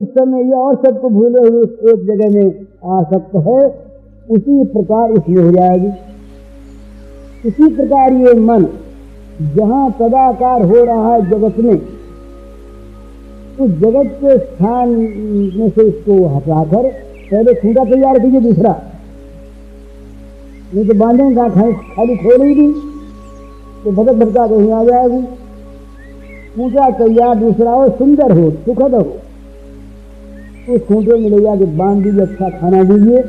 उस समय ये और सबको भूले हुए एक जगह में आसक्त है, उसी प्रकार इसमें हो जाएगी। इसी प्रकार ये मन जहाँ तदाकार हो रहा है जगत में, उस जगत के स्थान में से इसको हटाकर पहले खूंटा तैयार कीजिए दूसरा, नहीं तो बांधें कहाँ खाली खोलेगी तो भटक भटका कहीं आ जाएगी। खूंटा तैयार दूसरा हो, सुंदर हो, सुखद हो, उस खूंटे में ले जाके बांध दीजिए, अच्छा खाना दीजिए,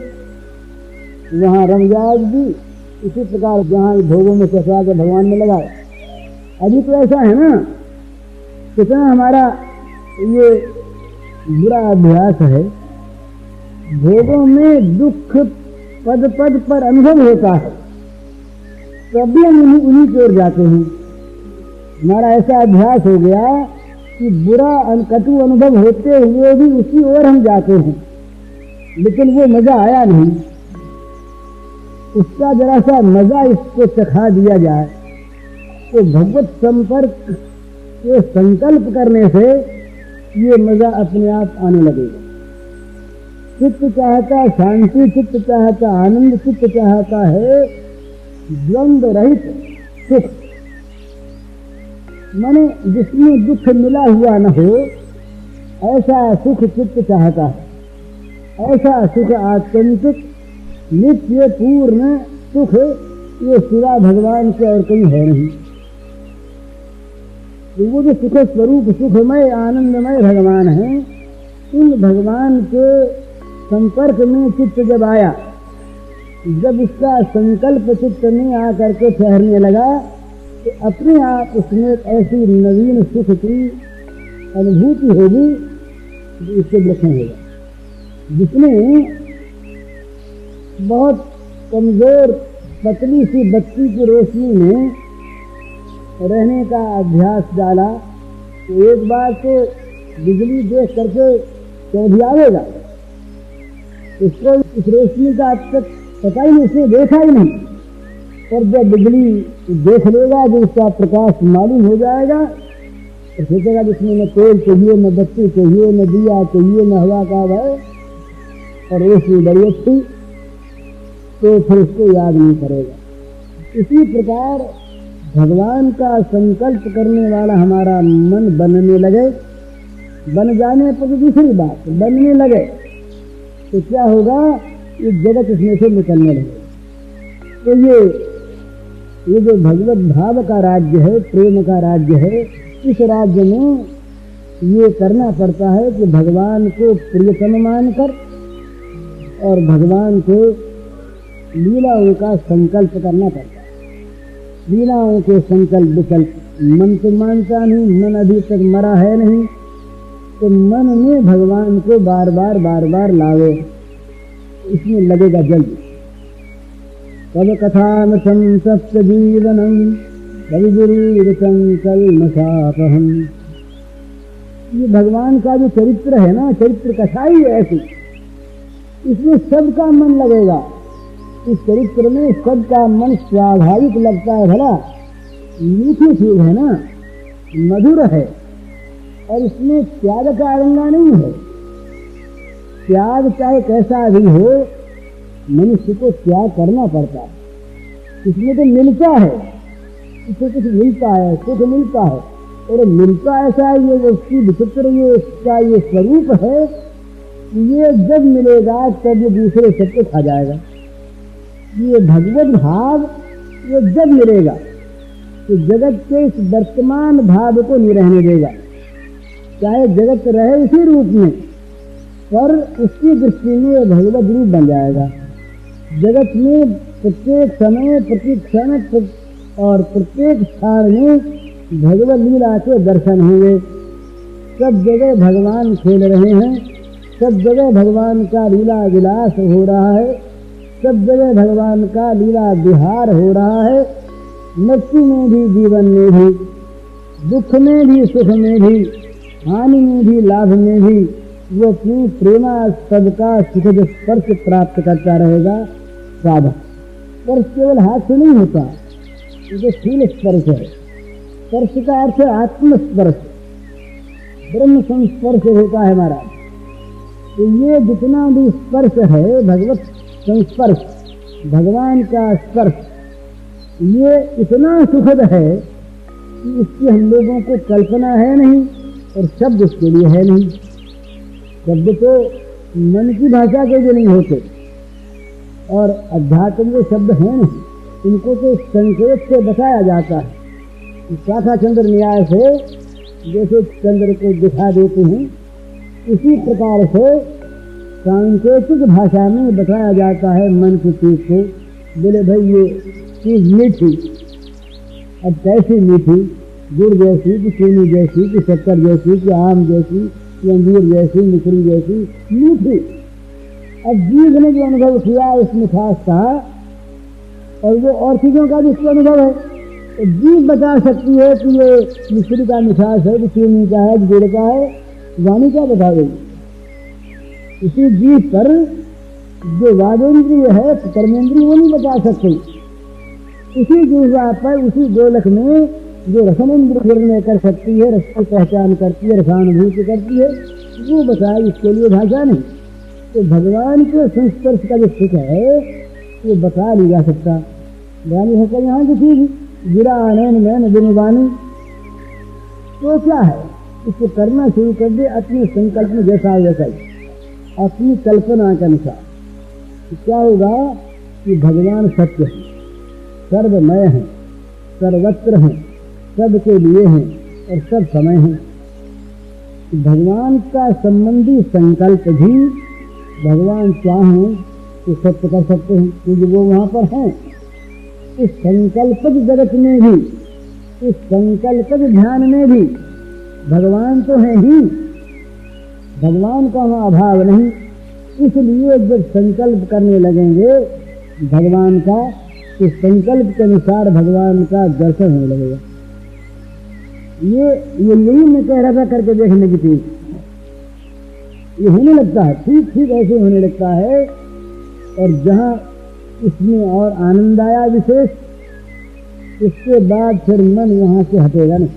वहाँ रम जाएगी। इसी प्रकार जहाँ भोगों में चसा के भगवान में लगाए। अभी तो ऐसा है ना, कितना हमारा ये बुरा अभ्यास है, भोगों में दुख पद पद पर अनुभव होता है, तभी हम उन्हीं की ओर जाते हैं। हमारा ऐसा अभ्यास हो गया कि बुरा कटु अनुभव होते हुए भी उसी ओर हम जाते हैं, लेकिन वो मजा आया नहीं। उसका जरा सा मजा इसको चखा दिया जाए तो भगवत संपर्क के संकल्प करने से ये मजा अपने आप आने लगेगा। चित्त चाहता शांति, चित्त चाहता आनंद, चित्त चाहता है द्वंद्व रहित सुख, माने जिसमें दुख मिला हुआ न हो, ऐसा सुख चित्त चाहता है। ऐसा सुख आत्यंतिक नित्य पूर्ण सुख ये सिवा भगवान के और कहीं है नहीं। वो जो सुख स्वरूप सुखमय आनंदमय भगवान है, उन भगवान के संपर्क में चित्त जब आया, जब उसका संकल्प चित्त में आकर के ठहरने लगा, तो अपने आप उसमें ऐसी नवीन सुख की अनुभूति होगी जो इसके लक्षण होगा। जिसने बहुत कमजोर पतली सी बत्ती की रोशनी में रहने का अभ्यास डाला, तो एक बार तो बिजली देख करके चौधिया आएगा, इसको इस रोशनी का अब तक पता ही नहीं, उसने देखा ही नहीं। और जब बिजली देख लेगा, जो उसका प्रकाश मालूम हो जाएगा, तो सोचेगा जिसमें न तेल चाहिए, न बत्ती चाहिए, न दिया चाहिए, न हवा का है, और रोशनी बड़ी अच्छी, तो फिर उसको याद नहीं करेगा। इसी प्रकार भगवान का संकल्प करने वाला हमारा मन बनने लगे, बन जाने पर तो दूसरी बात, बनने लगे तो क्या होगा, ये जगत इसमें से निकलने लगे। तो ये जो भगवत भाव का राज्य है, प्रेम का राज्य है, इस राज्य में ये करना पड़ता है कि भगवान को प्रियतम मानकर और भगवान को लीलाओं का संकल्प करना पड़ता है। लीलाओं के संकल्प विकल्प मन तो मानता नहीं, मन अभी तक मरा है नहीं, तो मन में भगवान को बार बार लावे, इसमें लगेगा जल्दी। तब कथाम संसप्त जीवनम कविगुरीर संकल्मसापहम। ये भगवान का जो चरित्र है ना, चरित्र कथा ही ऐसी, इसमें सबका मन लगेगा। इस चरित्र में सबका मन स्वाभाविक लगता है। भला मीठी चीज है ना, मधुर है, और इसमें त्याग का अड़ंगा नहीं है। त्याग चाहे कैसा भी हो, मनुष्य को त्याग करना पड़ता है। इसमें तो मिलता है, इससे कुछ मिलता है, सुख मिलता है, और मिलता ऐसा है, ये उसकी विचित्र ये इसका ये स्वरूप है, ये जब मिलेगा तब ये दूसरे सबको खा जाएगा। ये भगवत भाव ये जब मिलेगा तो जगत के इस वर्तमान भाव को नहीं रहने देगा। चाहे जगत रहे इसी रूप में, पर उसकी दृष्टि में भगवत रूप बन जाएगा। जगत में प्रत्येक समय, प्रति क्षण और प्रत्येक स्थान में भगवत लीला के दर्शन होंगे। सब जगह भगवान खेल रहे हैं, सब जगह भगवान का लीला विलास हो रहा है, सब जगह भगवान का लीला विहार हो रहा है। मृत्यु में भी, जीवन में भी, दुख में भी, सुख में भी, हानि में भी, लाभ में भी वो अपनी प्रेमास्पद का सुखद स्पर्श प्राप्त करता रहेगा। साधक स्पर्श केवल हाथ से नहीं होता, ये स्थूल स्पर्श है। स्पर्श का अर्थ है आत्मस्पर्श, ब्रह्म संस्पर्श होता है हमारा। तो ये जितना भी स्पर्श है, भगवत संस्पर्श, भगवान का स्पर्श, ये इतना सुखद है कि इसकी हम लोगों को कल्पना है नहीं और शब्द इसके लिए है नहीं। शब्द तो मन की भाषा के जो नहीं होते और अध्यात्म के शब्द हैं नहीं, इनको तो संकेत से बताया जाता है। शाखा चंद्र न्याय से जैसे चंद्र को दिखा देते हैं, इसी प्रकार से सांकेतिक भाषा में बताया जाता है मन की चीज को। बोले भाई ये चीज मीठी, अब कैसी मीठी? गुड़ जैसी कि चीनी जैसी कि शक्कर जैसी कि आम जैसी कि अंजीर जैसी, मिश्री जैसी मीठी। अब जीभ ने जो अनुभव किया इस मिठास का, और वो और चीजों का भी अनुभव है, तो जीभ बता सकती है कि ये मिश्री का मिठास है, कि चीनी का है, गुड़ का है। वाणी क्या बताएगी? इसी जीभ पर जो वादेंद्रिय है, कर्मेंद्रिय, वो नहीं बता सकते। इसी जीवा पर, उसी गोलक में जो रसनेंद्रिय निर्णय कर सकती है, रस की पहचान करती है, रसानुभूति करती है, वो बताए, इसके लिए भाषा नहीं। तो भगवान के संस्पर्श का जो सुख है वो बता नहीं जा सकता। वाणी है क्या यहाँ की चीज? गिरा आनैन मैन बिनवानी, तो क्या है? इसको करना शुरू कर दे अपने संकल्प में, जैसा वैसा ही, अपनी कल्पना के अनुसार। तो क्या होगा कि भगवान सत्य है, सर्वमय है, सर्वत्र है, सबके लिए हैं और सब समय है। भगवान का संबंधी संकल्प भी भगवान चाहें तो सत्य कर सकते हैं, क्योंकि वो वहां पर हैं। इस संकल्पज जगत में भी, इस संकल्पज ध्यान में भी भगवान तो है ही, भगवान का वहां अभाव नहीं। इसलिए जब संकल्प करने लगेंगे भगवान का, तो संकल्प के अनुसार भगवान का दर्शन होने लगेगा। ये यही मैं कह रहा था, करके देखने की चीज ये होने लगता है, ठीक ठीक ऐसे होने लगता है। और जहां इसमें और आनंद आया विशेष, इसके बाद फिर मन वहां से हटेगा नहीं,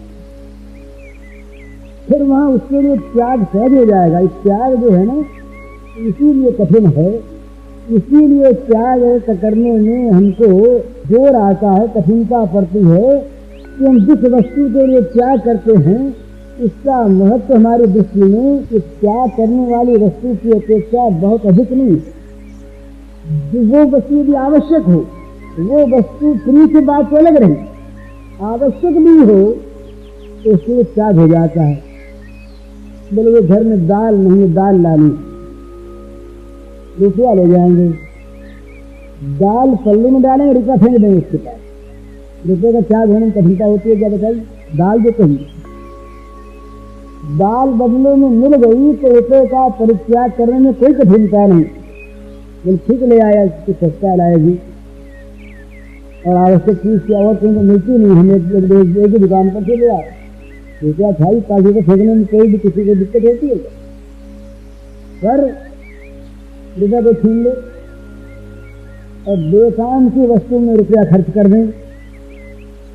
फिर वहां उसके लिए त्याग सहज हो जाएगा। इस त्याग जो है ना, इसीलिए कठिन है, इसीलिए त्याग करने में हमको जोर आता है, कठिनता पड़ती है कि हम जिस वस्तु के लिए त्याग करते हैं इसका महत्व हमारी दृष्टि में इस त्याग करने वाली वस्तु की अपेक्षा बहुत अधिक नहीं। वो वस्तु यदि आवश्यक हो, वो वस्तु फ्री की बात तो अलग रही, आवश्यक भी हो तो उसके त्याग हो जाता है। बोले घर में दाल नहीं है, दाल लानी, रुपया ले जाएंगे, दाल पल्ले में डालेंगे, रुपया फेंक देंगे उसके पास। रुपये का त्याग होने में कठिनता होती है क्या बताइए? दाल जो कही, दाल बदले में मिल गई तो रुपये का परित्याग करने में कोई कठिनता नहीं। बोले ठीक ले आया, कुछ सस्ता लाएगी, और आवश्यक चीज की और कहीं तो मिलती नहीं, हमें एक ही दुकान पर से ले आए, रुपया खाई पाली को फेंकने में कोई भी किसी को दिक्कत होती है? पर रुपया को छीन ले और बेकाम की वस्तु में रुपया खर्च कर दें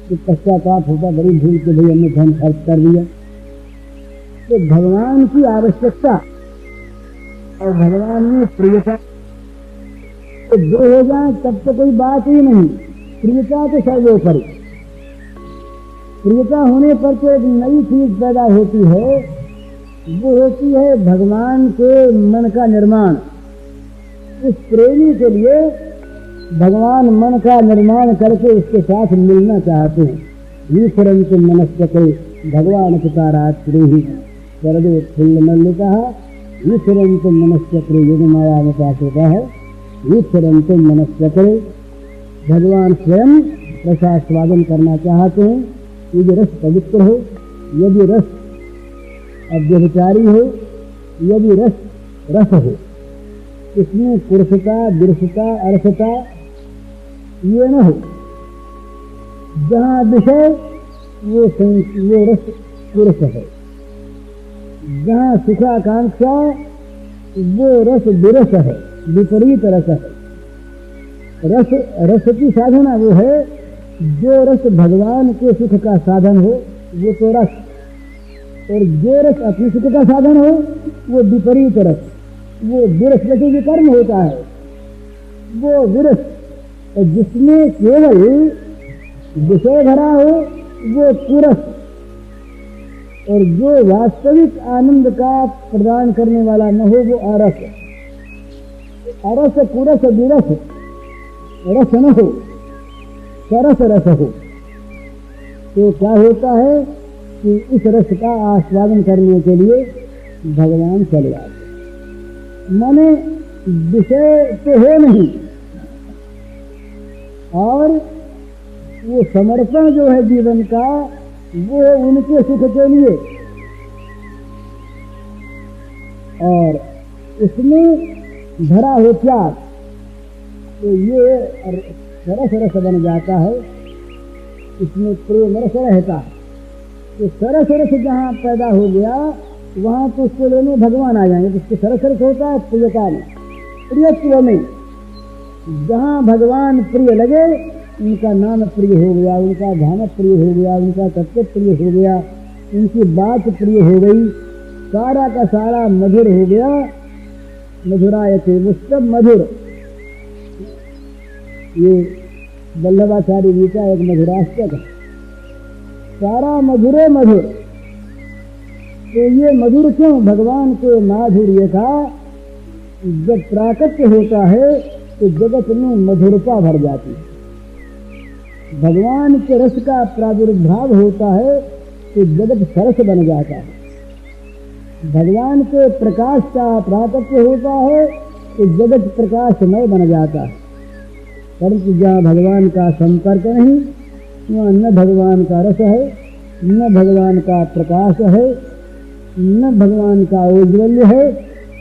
तो पश्चाताप होता, बड़ी भूल के भाई हमने धन खर्च कर दिया। तो भगवान की आवश्यकता और भगवान में प्रियता तो दो हो जाए तब तो कोई बात ही नहीं। प्रियता तो सर्वोपरि, प्रियता होने पर तो एक नई चीज पैदा होती है, वो होती है भगवान के मन का निर्माण। इस प्रेमी के लिए भगवान मन का निर्माण करके उसके साथ मिलना चाहते हैं। ईश्वरंत मनस्पते भगवान पितारात्रि ही सर्वे फुल्ल मल्लिका, ईश्वरंत मनस्पत्रे युग माया में पाता है। ईश्वरंत मनस्पत्रे, भगवान स्वयं रसास्वादन करना चाहते हैं। यदि रस पवित्र हो, यदि रस अव्यभिचारी हो, यदि रस रस हो, इसमें पुरुषता, विरसता, अरसता ये न हो। जहाँ विषय वो रस पुरुष है, जहाँ सुखाकांक्षा वो रस विरस है, विपरीत रस है। रस की साधना वो है जो रस भगवान के सुख का साधन हो, वो तो रस, और जो रस अपने सुख का साधन हो वो विपरीत रस। वो विरसवती के कर्म होता है, वो विरस। और जिसमें केवल विषय भरा हो वो कुरस, और जो वास्तविक आनंद का प्रदान करने वाला न हो वो अरस। अरस कुरस विरस, रस न हो, सरस रस हो। तो क्या होता है कि इस रस का आस्वादन करने के लिए भगवान चले आते। माने विषय तो है नहीं, और वो समर्पण जो है जीवन का वो उनके सुख के लिए, और इसमें भरा हो प्यार, तो ये सरस रस बन जाता है, इसमें प्रेम रस रहता है। तो सरस रस जहाँ पैदा हो गया वहाँ तो उसके लेने भगवान आ जाएंगे। जिसके सरस रस होता है प्रियता में, प्रियत्व में। जहाँ भगवान प्रिय लगे उनका नाम प्रिय हो गया, उनका ध्यान प्रिय हो गया, उनका तत्व प्रिय हो गया, उनकी बात प्रिय हो गई, सारा का सारा मधुर हो गया। मधुरायते मुस्तब मधुर, ये वल्लभाचार्य जी का एक मधुराष्टक है, सारा मधुरे मधुर। तो ये मधुर क्यों? भगवान के माधुर्य का जब प्राकट्य होता है तो जगत में मधुरता भर जाती है। भगवान के रस का प्रादुर्भाव होता है तो जगत सरस बन जाता है। भगवान के प्रकाश का प्राकट्य होता है तो जगत प्रकाशमय बन जाता है। परंतु जहाँ भगवान का संपर्क नहीं, वहाँ न भगवान का रस है, न भगवान का प्रकाश है, न भगवान का औज्ज्वल्य है,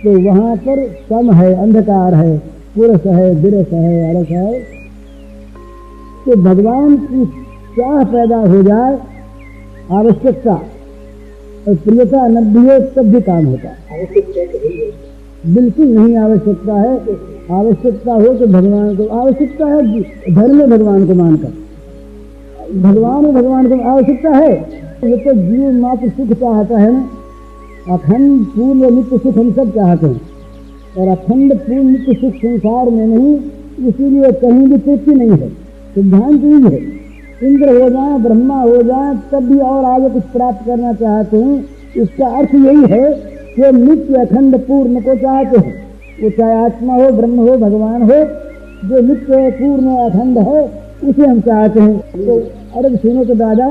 तो वहाँ पर कम है, अंधकार है, पुरस है, विरस है, अरस है। तो भगवान की चाह पैदा हो जाए, आवश्यकता और प्रियता न भी हो तब भी काम होता है। बिल्कुल नहीं आवश्यकता है। आवश्यकता हो तो भगवान को आवश्यकता है, धर्म में भगवान को मानकर भगवान को आवश्यकता है। ये तो जीव मात्र सुख चाहता है ना, अखंड पूर्ण नित्य सुख हम सब चाहते हैं, और अखंड पूर्ण नित्य सुख संसार में नहीं, इसीलिए कहीं भी तृप्ति नहीं है। सिद्धांत यही है, इंद्र हो जाए, ब्रह्मा हो जाए, तब भी और आगे कुछ प्राप्त करना चाहते हैं। इसका अर्थ यही है कि नित्य अखंड पूर्ण को चाहते हैं। वो चाहे आत्मा हो, ब्रह्म हो, भगवान हो, जो नित्य पूर्ण अखंड है उसे हम चाहते हैं। तो अरे सुनो तो दादा,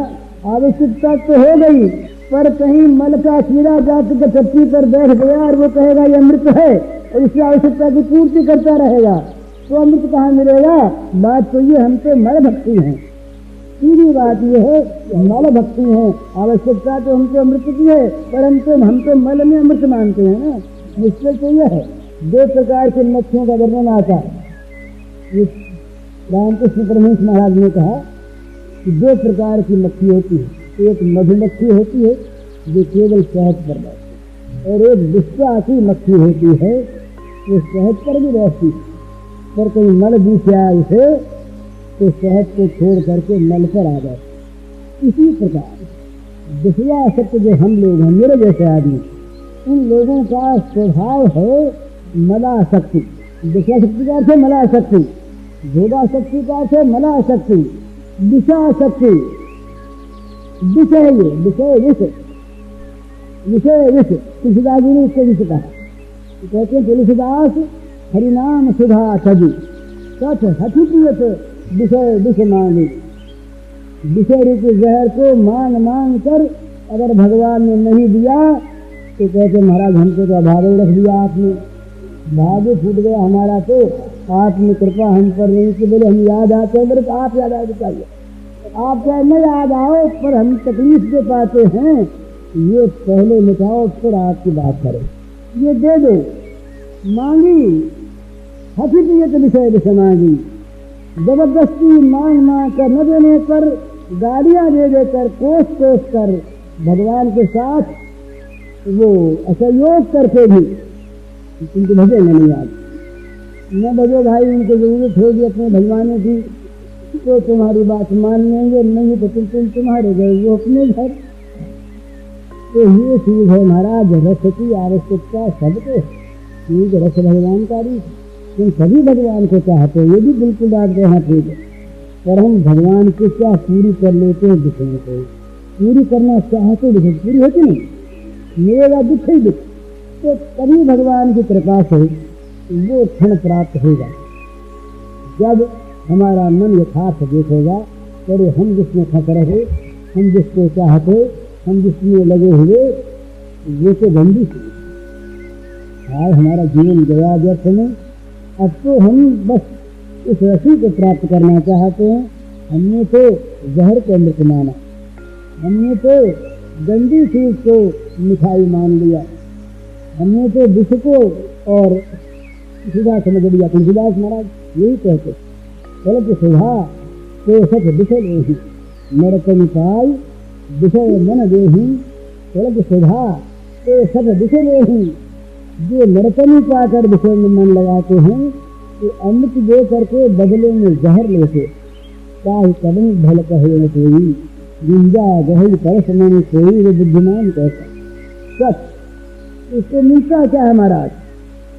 आवश्यकता तो हो गई, पर कहीं मल का कीड़ा जाकर चट्टी पर बैठ गया और वो कहेगा ये अमृत है, और इसकी आवश्यकता की पूर्ति करता रहेगा, तो अमृत कहाँ मिलेगा? बात तो ये, हम तो मल भक्ति हैं। सीधी बात ये है, मल भक्ति है। आवश्यकता तो हमको अमृत की है, परंतु हम तो मल में अमृत मानते हैं ना। मुश्किल तो यह है। दो प्रकार के मच्छियों का वर्णन आता है। रामकृष्ण परमहंस महाराज ने कहा कि दो प्रकार की मक्खी होती है। एक मधुमक्खी होती है जो केवल शहद पर बैठती है, और एक विश्वासी मक्खी होती है वो शहद पर भी बैठती है, पर कोई मल दिख आया उसे तो शहद को छोड़ करके मल पर आ जाती। इसी प्रकार विषयासक्त जो हम लोग हैं, मेरे जैसे आदमी, उन लोगों का स्वभाव है मलाशक्ति। विषयाशक्ति का अर्थ है मलाशक्ति, भोगाशक्ति का अर्थ है मलाशक्ति, विषयाशक्ति। विषय ये विषय विष तुलसीदास जी ने इसको विष कहा। कहते हैं तुलसीदास हरिनाम सुधा सजी सच हथि प्रियत विषय विष मांगे। विषय रूपी जहर को मांग मांग कर अगर भगवान ने नहीं दिया तो कहते महाराज हमको तो अभाव रख दिया आपने, भाग्य फूट गया हमारा, तो आपने कृपा हम पर नहीं कि बोले हम याद आते हैं, तो आप याद आते चाहिए। आप चाहे न याद आओ पर हम तकलीफ जो पाते हैं ये पहले मिटाओ फिर आपकी बात करें। ये दे दो, मांगी हकीकत विषय विषय मांगी, जबरदस्ती मांग मांग कर न देने पर, गालियां दे देकर, कोस कोस कर भगवान के साथ वो असहयोग करके भी उनको भजेंगे नहीं। आज न भजो भाई, उनको जरूरत होगी अपने भगवानों की तो तुम्हारी बात मान लेंगे, नहीं तो तुम तुम्हारे गए वो अपने घर। तो ये चीज है महाराज, रस की आवश्यकता सबको, क्योंकि रस भगवान का रूप, तुम सभी भगवान को चाहते हो, ये भी बिल्कुल बात कहना ठीक है, पर हम भगवान की क्या पूरी कर लेते हैं दुखों को, पूरी करना चाहते दुख पूरी होती नहीं, मेरा दुख ही दुख, तो तभी भगवान की कृपा से वो क्षण प्राप्त होगा जब हमारा मन यथार्थ देखेगा, अरे हम जिसमें फंस रहे, हम जिसको चाहते, हम जिसमें लगे हुए, वो तो गंदी थी, आज हमारा जीवन गया व्यर्थ में, अब तो हम बस इस रसी को प्राप्त करना चाहते हैं। हमने तो जहर को अमृत माना, हमने तो गंदी चीज को मिठाई मान लिया, हमने तो विष को और सुधा समझ लिया। तुलसीदास महाराज यही कहते, फलक सुधा तो सच विषय लेही, नरक निपाय विषय मन देही, फलक सुधा तो सच विषय लेही। जो नरकनी पाकर विषय में मन लगाते हैं, तो अमृत दे करके बदले में जहर लेते, ताहि कदम भल कहे न कोई, गुंजा गहरी परस मन कोई, वो बुद्धिमान कहता। सच उसको मिलता क्या है महाराज,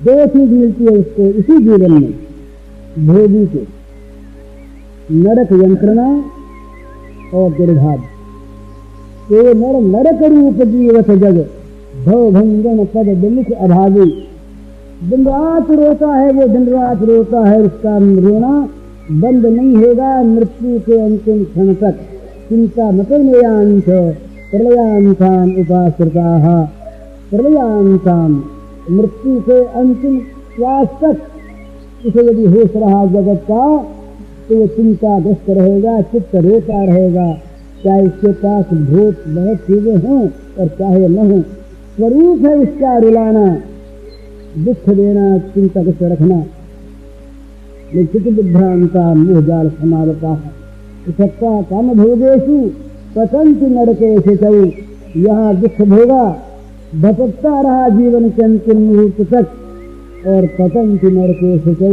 दो चीज मिलती है उसको इसी जीवन में, भोगी के नरक यंत्रणा और दुर्भाग्य। तो नर नरक रूप जीवत जग, भव भंजन पद विमुख अभागी। दिन रात रोता है वो, दिन रात रोता है, उसका रोना बंद नहीं होगा मृत्यु के अंतिम क्षण तक। चिंता मतयांश प्रलयांतान उपाश्रिताः, प्रलयांतान मृत्यु के अंतिम श्वास तक उसे यदि होश रहा जगत का, तो वो चिंताग्रस्त रहेगा, चित्त रोता रहेगा, चाहे इसके पास बहुत बहुत चीजें हों और चाहे न हो। स्वरूप है इसका रुलाना, दुख देना, चिंताग्रस्त रखना। चित्त विभ्रांता मोह जाल समावता है, सत्ता काम भोगेशु पतंत नरकेश चौ। यहाँ दुख भोगा, भटकता रहा जीवन के अंतिम मुहूर्त तक, और पतंत नरकेश चौ,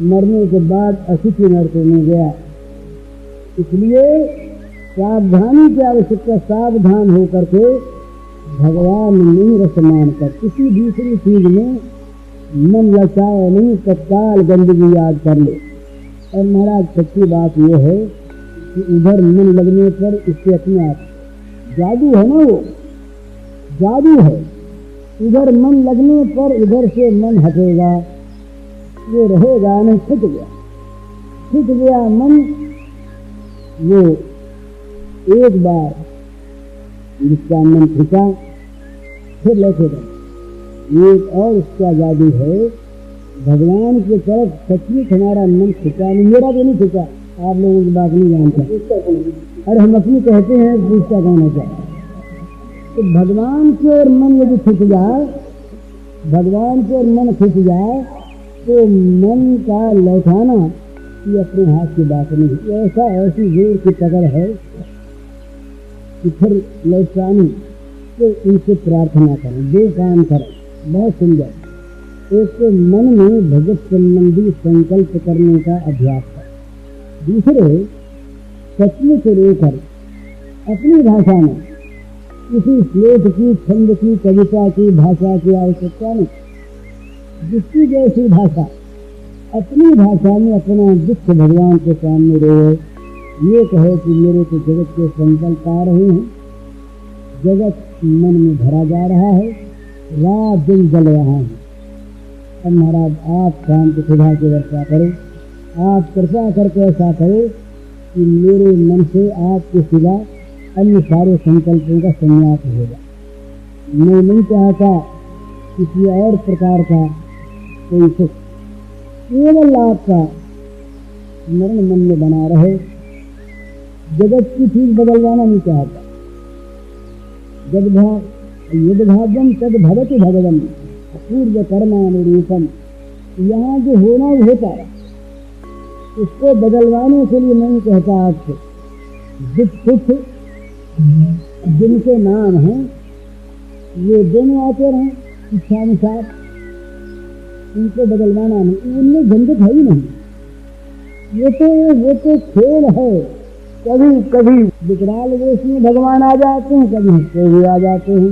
मरने के बाद असिति नरक में गया। इसलिए सावधानी की आवश्यकता, सावधान होकर के भगवान नहीं रस मानकर किसी दूसरी चीज में मन लचाए नहीं, तत्काल गंदगी याद कर ले। और महाराज सच्ची बात यह है कि उधर मन लगने पर इससे अपने आप जादू है ना, वो जादू है। उधर मन लगने पर इधर से मन हटेगा, ये रहेगा नहीं, छूट गया, छूट गया मन। वो एक बार जिसका मन खिंचा फिर लौटे गए। एक और उसका जादू है, भगवान की तरफ सचमुच हमारा मन खिंचा नहीं, मेरा भी नहीं खिंचा, आप लोगों की बात नहीं जानते। अरे हम अपनी कहते हैं, पूछता कौन है क्या। तो भगवान की ओर मन यदि खिंच जाए, भगवान की ओर मन खिंच जाए, तो मन का लौटाना ये अपने हाथ की बात नहीं। ऐसा ऐसी जोर की पकड़ है कि फिर लौटानी, तो उनसे प्रार्थना करें, दो काम करें, बहुत सुंदर। एक तो मन में भगत संबंधी संकल्प करने का अभ्यास है, दूसरे सचमुच रोकर अपनी भाषा में, किसी श्लोक की, छंद की, कविता की भाषा की आवश्यकता नहीं, जिसकी जैसी भाषा, अपनी भाषा में अपना दुख भगवान के सामने रोए, ये कहे कि मेरे तो जगत के संकल्प आ रहे हैं, जगत मन में भरा जा रहा है, रात दिन जल रहा है। अब महाराज आप शांति सुधा की वर्षा करो, आप कृपा करके ऐसा करो कि मेरे मन से आपके सिवा अन्य सारे संकल्पों का संन्यास होगा। मैं नहीं चाहता किसी और प्रकार का कोई सुख, केवल आपका स्मरण मन में बना रहे। जगत की चीज बदलवाना नहीं चाहता। यद भाग्यम तद भवति भगवन् पूर्व कर्मानुरूपम। यहाँ जो होना होता है, उसको बदलवाने के लिए नहीं कहता आपसे। दुख सुख जिनके नाम हैं, ये दोनों आते रहे इच्छानुसार, उनको बदलवाना नहीं, उनमें झंझट है ही नहीं। वो तो खेल है। कभी कभी विकराल वेश में भगवान आ जाते हैं, कभी हंसते हुए आ जाते हैं,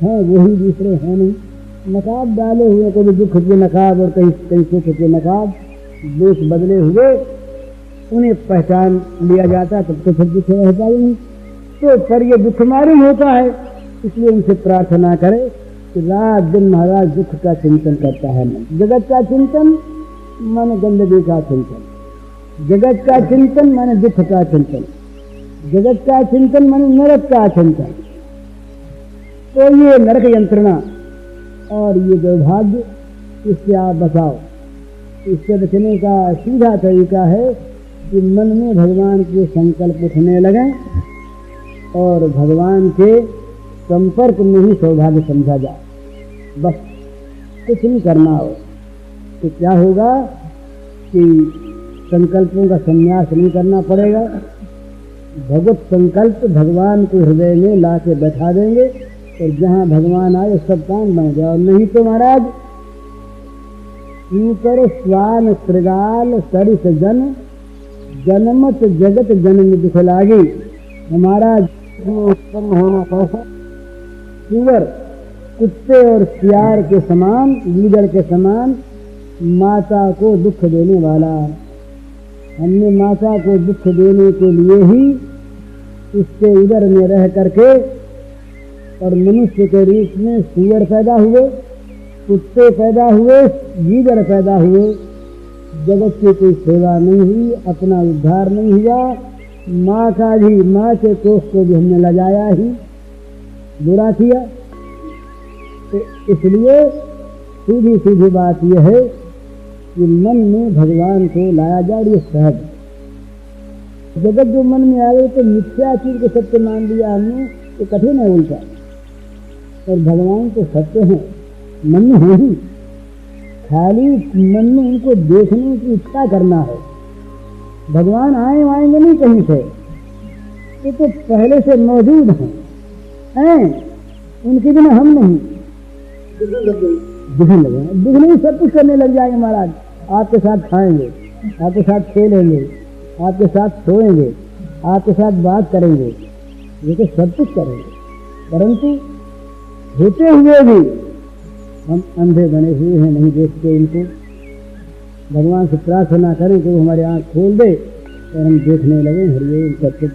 वही दूसरे हैं नहीं। नकाब डाले हुए, कभी दुख के नकाब और कहीं कहीं सुख के नकाब, देश बदले हुए, उन्हें पहचान लिया जाता, तब तो फिर दुख रहता ही नहीं। तो पर ये दुख मालूम होता है, इसलिए उनसे प्रार्थना करे कि रात दिन महाराज दुख का चिंतन करता है मन। जगत का चिंतन मन गंदगी का चिंतन, जगत का चिंतन मन दुख का चिंतन, जगत का चिंतन मन नरक का चिंतन। तो ये नरक यंत्रणा और ये दुर्भाग्य, इससे आप बचाओ। इससे बचने का सीधा तरीका है कि मन में भगवान के संकल्प उठने लगें और भगवान के संपर्क में ही सौभाग्य समझा जाए। बस कुछ नहीं करना हो तो क्या होगा कि संकल्पों का संन्यास नहीं करना पड़ेगा। भगवत संकल्प भगवान को हृदय में ला के बैठा देंगे और जहाँ भगवान आए सब काम बन गया। और नहीं तो महाराज ईकर स्वान श्रृगाल सरिस जन जनमत जगत जनम दुख लागी। हमारा उत्पन्न होना कैसा, सुअर कुत्ते और सियार के समान, गीदड़ के समान माता को दुख देने वाला। हमने माता को दुख देने के लिए ही उसके उदर में रह करके और मनुष्य के रूप में सुअर पैदा हुए, कुत्ते पैदा हुए, गीदड़ पैदा हुए। जगत की कोई सेवा नहीं हुई, अपना उद्धार नहीं हुआ। माँ का भी, माँ के कोष को भी हमने लजाया ही, बुरा किया। तो इसलिए सीधी सीधी बात यह है कि मन में भगवान को लाया जाए, ये सहज। जगत जो मन में आए तो मिथ्या चीज को सत्य मान लिया हमने, तो कठिन है उल्टा। और भगवान तो सत्य है, मन में है ही, खाली मन में उनको देखने की इच्छा करना है। भगवान आएंगे नहीं कहीं से, ये तो पहले से मौजूद हैं, उनके बिना हम नहीं। दिखने सब कुछ करने लग जाएंगे महाराज। आपके साथ खाएंगे, आपके साथ खेलेंगे, आपके साथ सोएंगे, आपके साथ बात करेंगे, ये तो सब कुछ करेंगे। परंतु होते हुए भी हम अंधे बने हुए हैं, नहीं देखते इनको। भगवान से प्रार्थना करें कि वो हमारे आँख खोल दे और हम देखने लगे। हरिओम सत्य।